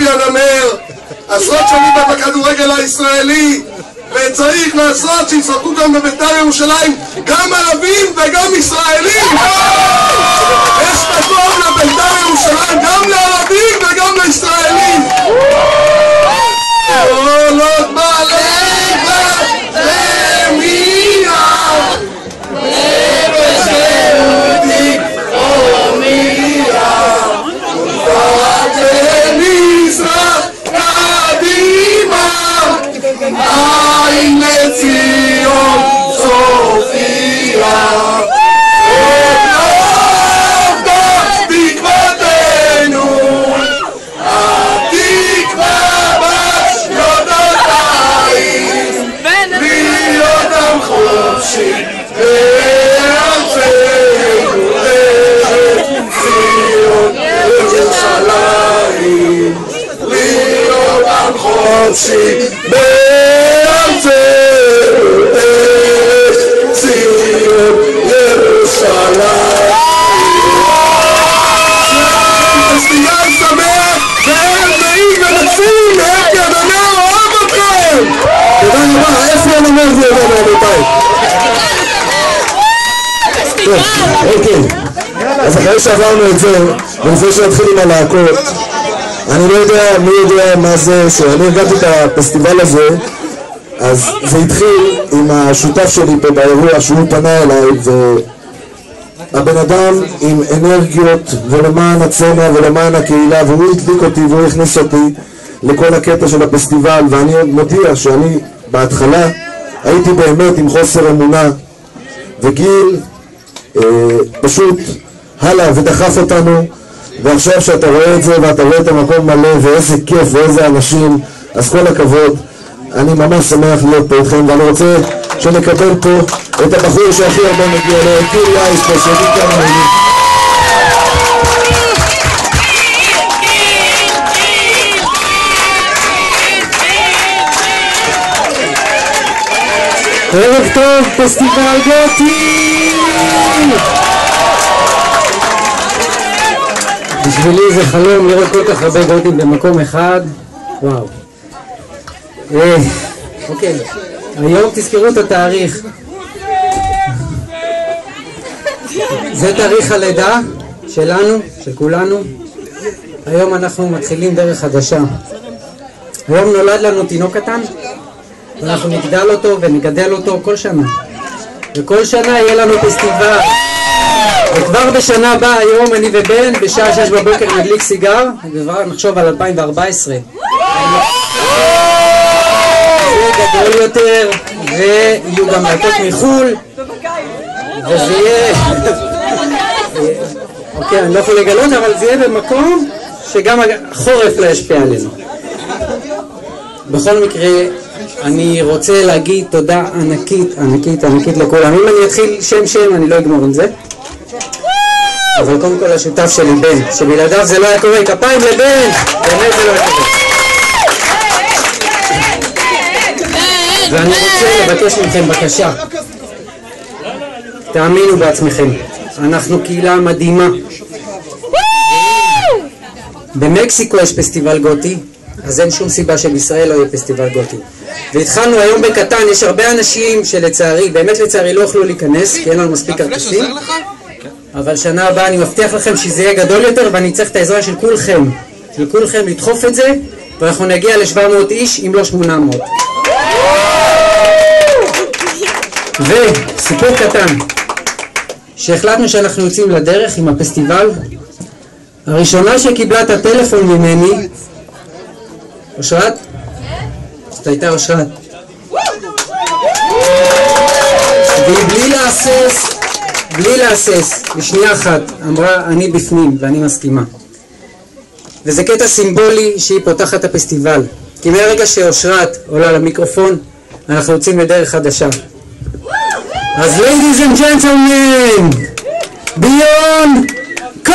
אבי הנמר, עשרות שנים בכדורגל הישראלי, וצריך לעשות שישחקו גם בבית"ר ירושלים גם ערבים וגם ישראלים. יש מקום לבית"ר ירושלים גם לערבים וגם לישראלים. עולות בלב למירה נפש יהודי אומיה ובאת למזרח קדימה עין לציון סופיה חופשי בארצנו ציון ירושלים. פסטיבל שמח וערב נעים ונצים, אפי הנמר אוהב אתכם. תודה רבה, אפי הנמר זה ידע רבותיי. אוקיי, אז אחרי שעברנו את זה ולפני שנתחיל עם הלהקות, אני לא יודע מי יודע מה זה, שאני הגעתי את הפסטיבל הזה, אז זה התחיל עם השותף שלי פה באירוע שהוא פנה אליי, והבן אדם עם אנרגיות ולמען הצנע ולמען הקהילה, והוא הדליק אותי והוא הכניס אותי לכל הקטע של הפסטיבל, ואני מודיע שאני בהתחלה הייתי באמת עם חוסר אמונה, וגיל פשוט הלאה ודחף אותנו, ועכשיו שאתה רואה את זה ואתה רואה את המקום מלא ואיזה כיף ואיזה אנשים, אז כל הכבוד. אני ממש שמח להיות פה איתכם, ואני רוצה שנקבל פה את הבחור שהכי הרבה מגיע לו, את גיל יייס פה, שיגיד כמה מילים. ערב טוב, פסטיבל גותי! בשבילי זה חלום לראות כל כך הרבה גוטים במקום אחד. וואו. אוקיי, היום תזכרו את התאריך. זה תאריך הלידה שלנו, של כולנו. היום אנחנו מתחילים דרך חדשה. היום נולד לנו תינוק קטן, ואנחנו נגדל אותו ונגדל אותו כל שנה. וכל שנה יהיה לנו פסטיבל. וכבר בשנה הבאה, היום אני ובן, בשעה 6 בבוקר נדליק סיגר, וכבר נחשוב על 2014. זה גדול יותר, ויהיו גם להקות מחול, וזה יהיה... אוקיי, אני לא יכול לגלות, אבל זה יהיה במקום שגם החורף לא ישפיע עלינו. בכל מקרה, אני רוצה להגיד תודה ענקית לכולם. אם אני אתחיל שם, אני לא אגמור עם זה. אבל קודם כל השותף שלי, בן, שבלעדיו זה לא היה קורה. כפיים לבן! באמת זה לא היה קורה. ואני רוצה לבקש מכם בקשה. תאמינו בעצמכם. אנחנו קהילה מדהימה. במקסיקו יש פסטיבל גותי, אז אין שום סיבה שבישראל לא יהיה פסטיבל גותי. והתחלנו היום בקטן, יש הרבה אנשים שלצערי, באמת לצערי לא יוכלו להיכנס, כי אין לנו מספיק כרטיסים. אבל שנה הבאה אני מבטיח לכם שזה יהיה גדול יותר, ואני צריך את העזרה של כולכם לדחוף את זה, ואנחנו נגיע ל-700 איש, אם לא 800. וסיפור קטן, שהחלטנו שאנחנו יוצאים לדרך עם הפסטיבל, הראשונה שקיבלה את הטלפון ממני, אושרת? זאת הייתה אושרת. והיא בלי להסס, בשנייה אחת, אמרה אני בפנים ואני מסכימה. וזה קטע סימבולי שהיא פותחת את הפסטיבל. כי מהרגע שאושרת עולה למיקרופון, אנחנו יוצאים לדרך חדשה. אז ladies and gentlemen, Beyond Call!